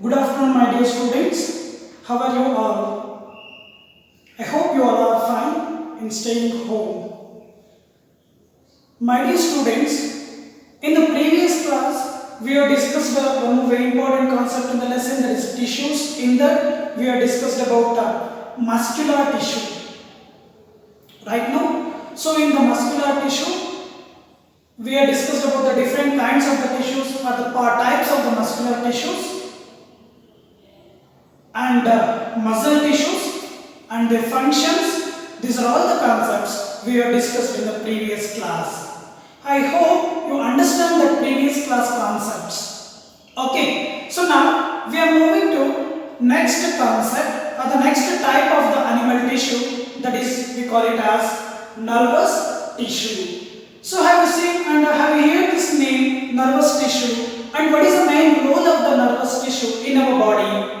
Good afternoon, my dear students. How are you all? I hope you all are fine in staying home. My dear students, in the previous class, we have discussed one very important concept in the lesson, that is tissues. In that, we have discussed about muscular tissue. Right now? So, in the muscular tissue, we have discussed about the different kinds of the tissues or the types of the muscular tissues and muscle tissues and their functions. These are all the concepts we have discussed in the previous class. I hope you understand the previous class concepts. Okay, so now we are moving to next concept or the next type of the animal tissue, that is we call it as nervous tissue. So have you seen and have you heard this name nervous tissue, and what is the main role of the nervous tissue in our body?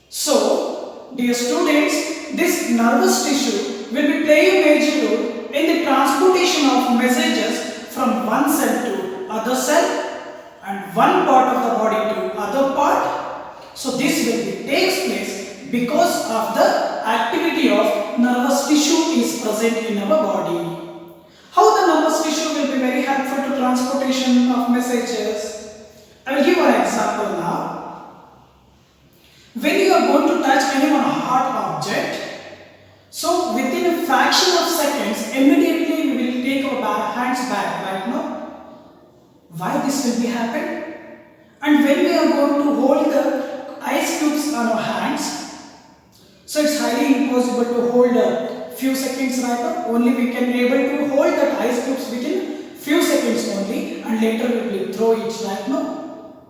So, dear students, this nervous tissue will be playing a major role in the transportation of messages from one cell to other cell and one part of the body to other part. So, this will be takes place because of the activity of nervous tissue is present in our body. How the nervous tissue will be very helpful to transportation of messages? I will give an example now. When you are going to touch any one hard object, so within a fraction of seconds, immediately we will take our hands back, right now. Why this will be happen? And when we are going to hold the ice cubes on our hands, so it's highly impossible to hold a few seconds right now. Only we can be able to hold that ice cubes within few seconds only, and later we will throw it right now.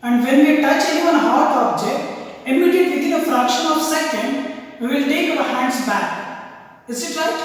And when we touch any one hard object, immediately within a fraction of second, we will take our hands back. Is it right?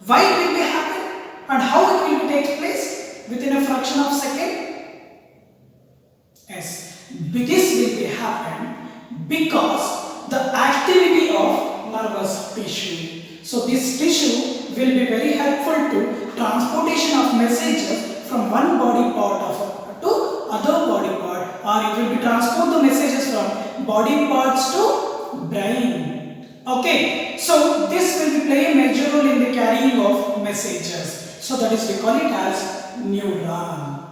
Why it will be happen and how it will take place within a fraction of second? Yes, this will be happen because the activity of nervous tissue. So this tissue will be very helpful to transportation of messages from one body part to other body part, or it will be transport the messages from body parts to brain. Okay, so this will be play a major role in the carrying of messages. So that is we call it as neuron.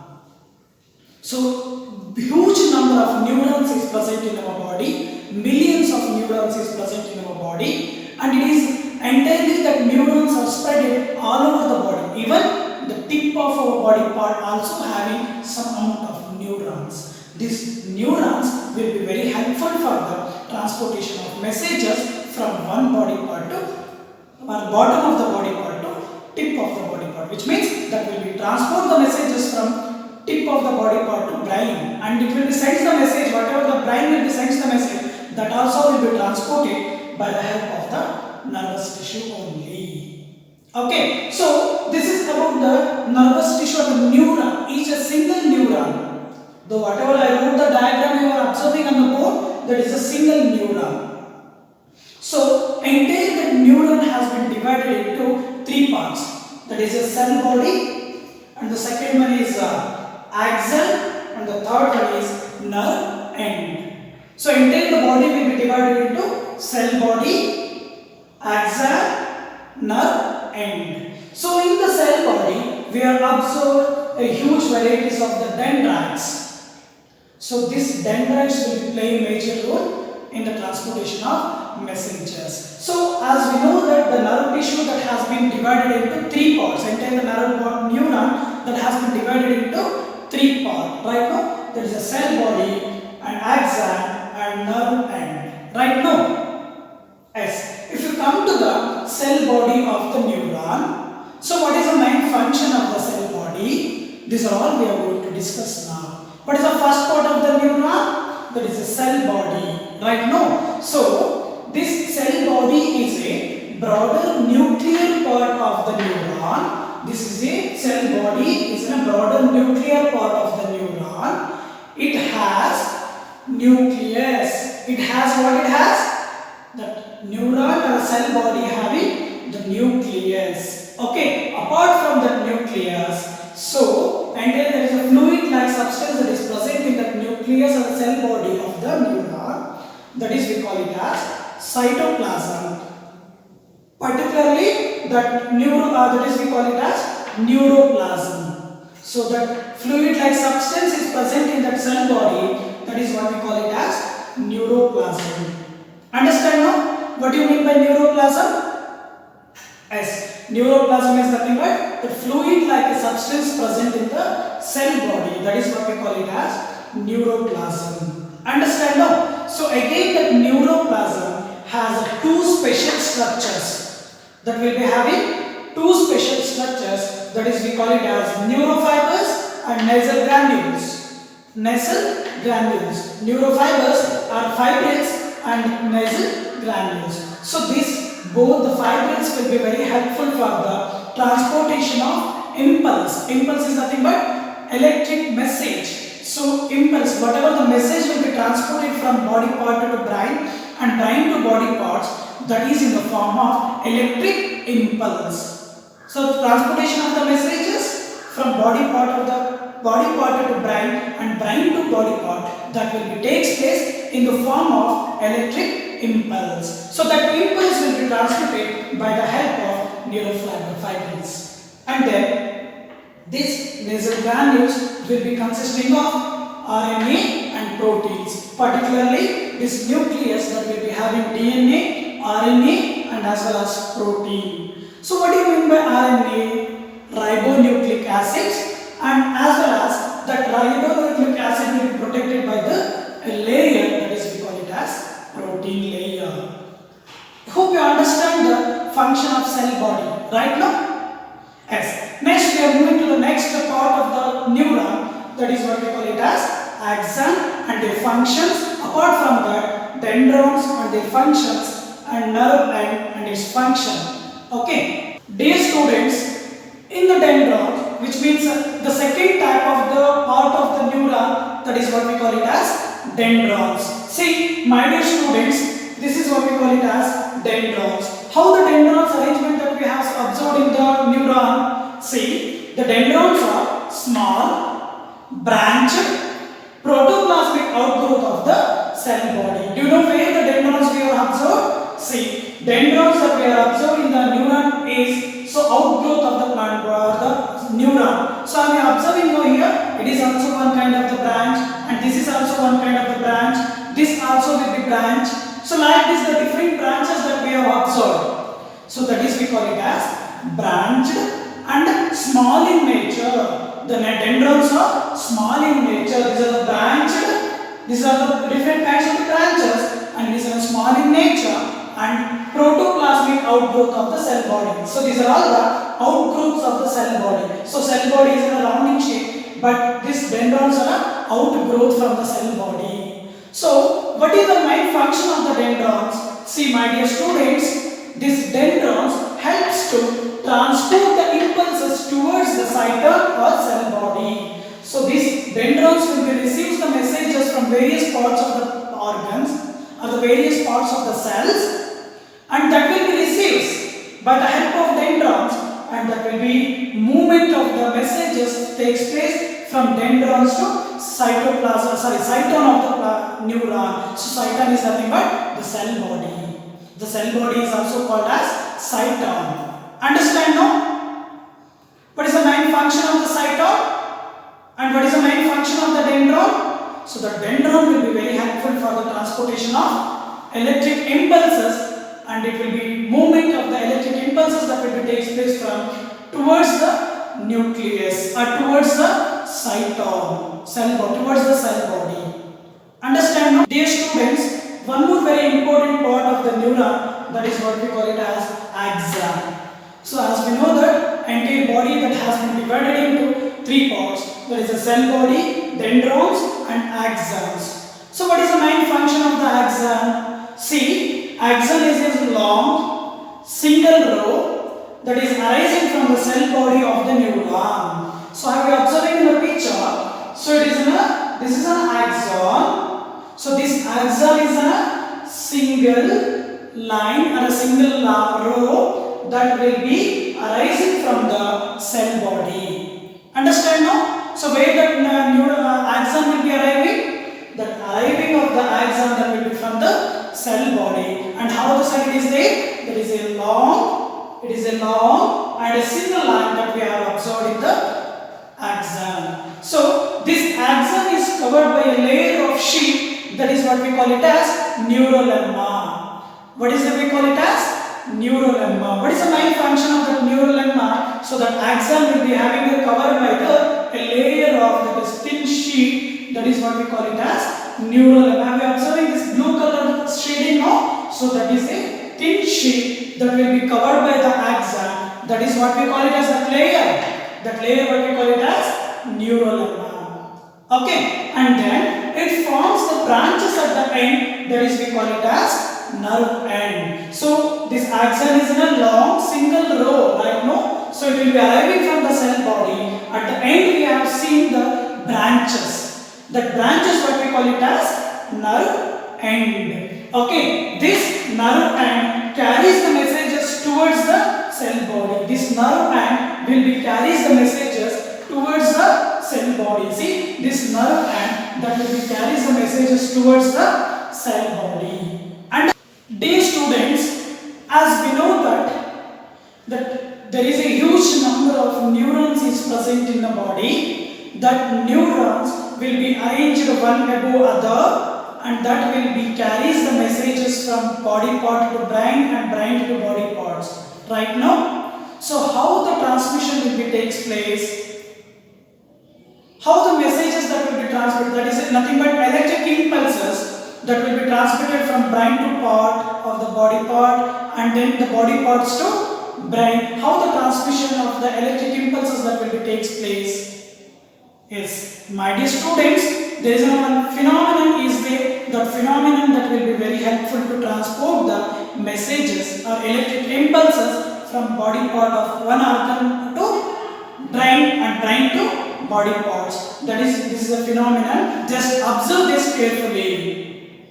So huge number of neurons is present in our body, millions of neurons is present in our body, and it is entirely that neurons are spread all over the body. Even the tip of our body part also having some amount of neurons. These neurons will be very helpful for the transportation of messages from one body part to bottom of the body part to tip of the body part, which means that will be transport the messages from tip of the body part to brain, and it will be sends the message, whatever the brain will be sends the message, that also will be transported by the help of the nervous tissue only. Okay, so this is about the nervous tissue of the neuron. Each a single neuron. Though whatever I wrote the diagram you are observing on the board, that is a single neuron. So entire the neuron has been divided into three parts. That is a cell body, and the second one is axon, and the third one is nerve end. So entire the body will be divided into cell body, axon, nerve end. So in the cell body, we have observed a huge varieties of the dendrites. So these dendrites will be playing a major role in the transportation of messages. So as we know that the nerve tissue that has been divided into three parts, entire the neuron that has been divided into three parts. Right now, there is a cell body, an axon, and nerve end. Right now, yes. If you come to the cell body of the neuron, so what is the main function of the cell body? These are all we are going to discuss now. What is the first part of the neuron? That is the cell body. Right now, so this cell body is a broader nuclear part of the neuron. This is a cell body is a broader nuclear part of the neuron. It has nucleus. It has what it has? That neuron or cell body having the nucleus. Okay, apart from that nucleus, so and then there is a fluid like substance that is present in that nucleus. nucleus or the cell body of the neuron, that is we call it as cytoplasm. Particularly that that is we call it as neuroplasm. So that fluid-like substance is present in that cell body, that is what we call it as neuroplasm. Understand now? What do you mean by neuroplasm? Yes, neuroplasm is nothing but the fluid-like substance present in the cell body, that is what we call it as neuroplasm. Understand now? So again that neuroplasm has two special structures, that will be having two special structures, that is we call it as neurofibers and nasal granules. Nasal granules. Neurofibers are fibrils and nasal granules. So both the fibrils will be very helpful for the transportation of impulse. Impulse is nothing but electric message. So impulse, whatever the message will be transported from body part to brain and brain to body parts, that is in the form of electric impulse. So transportation of the messages from body part to brain and brain to body part, that will be takes place in the form of electric impulse. So that impulse will be transmitted by the help of neurofibrils. And then these nasal granules will be consisting of RNA and proteins. Particularly this nucleus that will be having DNA, RNA and as well as protein. So what do you mean by RNA? Ribonucleic acids, and as well as that ribonucleic acid will be protected by the layer, that is we call it as protein layer. Hope you understand the function of cell body right now. Yes. Next we are moving to the next part of the neuron, that is what we call it as axon and their functions. Apart from that, dendrons and their functions, and nerve end and its function. Okay. Dear students, in the dendron, which means the second type of the part of the neuron, that is what we call it as dendrons. See, my dear students, this is what we call it as dendrons. How the dendrons arrangement that we have observed in the neuron? See, the dendrons are small, branched, protoplasmic outgrowth of the cell body. Do you know where the dendrons we have observed? See, dendrons that we are observed in the neuron is outgrowth of the plant or the neuron. So I am observing over here, it is also one kind of the branch, and this is also one kind of the branch. This also will be branch. So like this, the different branches that we have observed. So that is we call it as branched and small in nature. The dendrons are small in nature. These are the branched. These are the different kinds of the branches, and these are small in nature and protoplasmic outgrowth of the cell body. So these are all the outgrowths of the cell body. So cell body is in a rounding shape, but these dendrons are outgrowth from the cell body. So what is the main function of the dendrons? See, my dear students, this dendrons helps to transport the impulses towards the cytosol or cell body. So these dendrons will be receives the messages from various parts of the organs or the various parts of the cells, and that will be received by the help of dendrons, and that will be movement of the messages takes place from dendrons to cytone of the neuron. So cytone is nothing but the cell body. The cell body is also called as cytone. Understand now? What is the main function of the cytone? And what is the main function of the dendron? So the dendron will be very helpful for the transportation of electric impulses, and it will be movement of the electric impulses that will be takes place from towards the nucleus or towards the cytone, towards the cell body. Understand now? Dear students, one more very important part of the neuron, that is what we call it as axon. So as we know that entire body that has been divided into three parts, that is the cell body, dendrons and axons. So what is the main function of the axon? See, axon is a long single row that is arising from the cell body of the neuron. So I am observing in the picture. So this is an axon. So this axon is a single line or a single row that will be arising from the cell body. Understand now? So where that axon will be arriving? other side it is there, that is a long, it is a long and a single line that we have observed in the axon. So this axon is covered by a layer of sheet, that is what we call it as neurolemma. What is that we call it as neurolemma? What is the main function of that neurolemma? So that axon will be having a cover by a layer of that is thin sheet, that is what we call it as neurolemma. Have you observing this blue color shading now? So that is a thin sheet that will be covered by the axon. That is what we call it as that layer. That layer what we call it as neurolemma. Okay, and then it forms the branches at the end, that is we call it as nerve end. So this axon is in a long single row right now. So it will be arriving from the cell body. At the end we have seen the branches. That branch is what we call it as nerve end. Okay, this nerve end carries the messages towards the cell body. This nerve end will be carries the messages towards the cell body. See, this nerve end that will be carries the messages towards the cell body. And dear students, as we know that there is a huge number of neurons is present in the body, that neurons will be arranged one above other, and that will be carries the messages from body part to brain and brain to body parts. Right now, so how the transmission will be takes place? How the messages that will be transmitted, that is nothing but electric impulses that will be transmitted from brain to part of the body part and then the body parts to brain. How the transmission of the electric impulses that will be takes place? Yes, my dear students, there is one phenomenon is there. That phenomenon that will be very helpful to transport the messages or electric impulses from body part of one organ to brain and brain to body parts. This is a phenomenon. Just observe this carefully.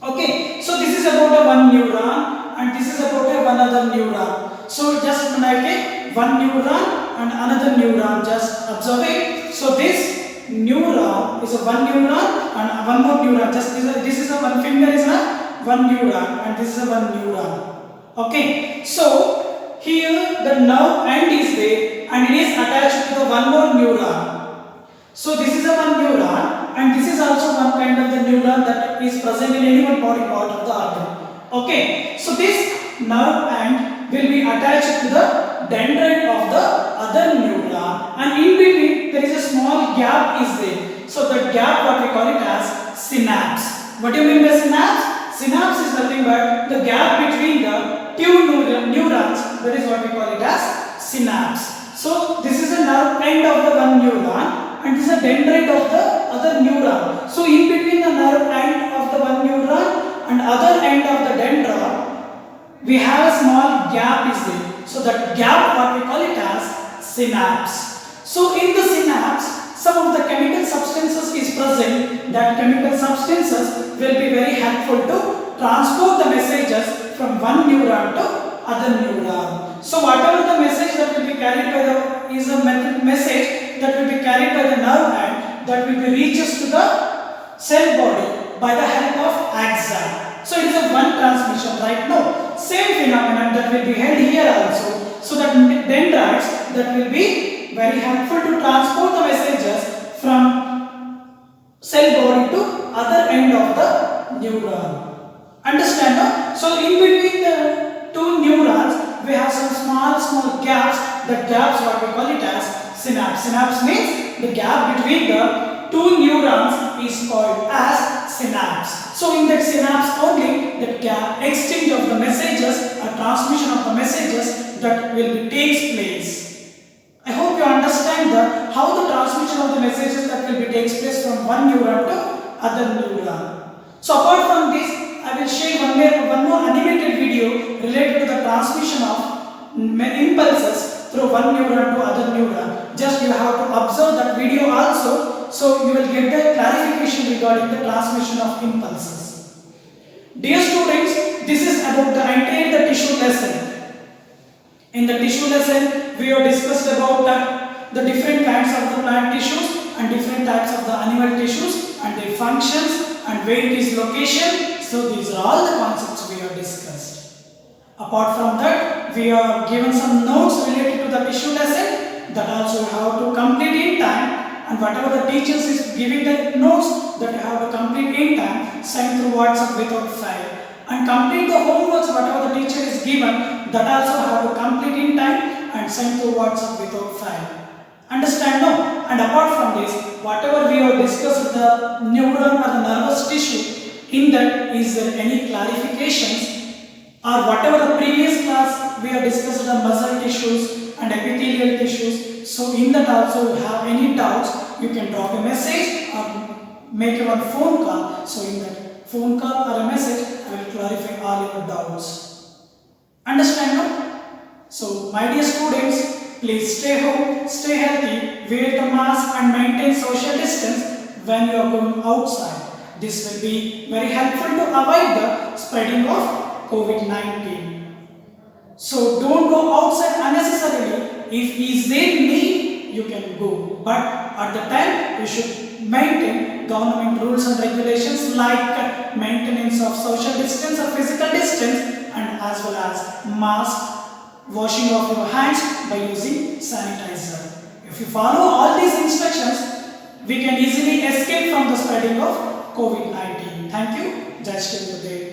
Okay, so this is about a one neuron and this is about a one other neuron. So just like a one neuron and another neuron, just observe it. So this neuron is a one neuron and one more neuron. Just this is a one finger is a one neuron and this is a one neuron. Okay, so here the nerve end is there and it is attached to the one more neuron. So this is a one neuron and this is also one kind of the neuron that is present in any one body part of the organ. Okay, so this nerve end will be attached to the dendrite of the other neuron and in between there is a small gap is there. So that gap what we call it as synapse. What do you mean by synapse? Synapse is nothing but the gap between the two neurons, that is what we call it as synapse. So this is a nerve end of the one neuron and this is a dendrite of the other neuron. So in between the nerve end of the one neuron and other end of the dendron, we have a small gap is there. So that gap what we call it as synapse. So in the synapse, some of the chemical substances is present. That chemical substances will be very helpful to transport the messages from one neuron to other neuron. So whatever the message that will be carried by the is a message that will be carried by the nerve end that will be reaches to the cell body by the help of axon. So it is a one transmission right now. Same phenomenon that will be held here also. So that dendrites that will be very helpful to transport the messages from cell body to other end of the neuron. Understand? No? So in between the two neurons we have some small gaps. That gaps what we call it as synapse. Synapse means the gap between the two neurons is called as synapse. So in that synapse only that gap exchange of the messages or transmission of the messages that will be takes place. I hope you understand how the transmission of the messages that will be takes place from one neuron to other neuron. So apart from this, I will share one more animated video related to the transmission of impulses through one neuron to other neuron. Just you have to observe that video also, so you will get the clarification regarding the transmission of impulses. Dear students, this is about the entire tissue lesson. In the tissue lesson, we have discussed about the different kinds of the plant tissues and different types of the animal tissues and their functions and where it is location, So these are all the concepts we have discussed. Apart from that, we are given some notes related to the tissue lesson that also you have to complete in time, and whatever the teachers is giving the notes that you have to complete in time, send through WhatsApp without fail, and complete the homeworks whatever the teacher is given that also have to complete in time and send through WhatsApp without fail. Understand no? And apart from this, whatever we have discussed the neuron or the nervous tissue, in that is there any clarifications, or whatever the previous class we have discussed the muscle tissues and epithelial tissues. So in that also you have any doubts, you can drop a message or make one phone call. So in that phone call or a message, I will clarify all your doubts. Understand no? So my dear students, please stay home, stay healthy, wear the mask and maintain social distance when you are going outside. This will be very helpful to avoid the spreading of COVID-19. So don't go outside unnecessarily. If is there need, you can go. But at the time, you should maintain government rules and regulations like maintenance of social distance or physical distance, and as well as mask, washing of your hands by using sanitizer. If you follow all these instructions, we can easily escape from the spreading of COVID-19. Thank you. Jai Shri Gurudev.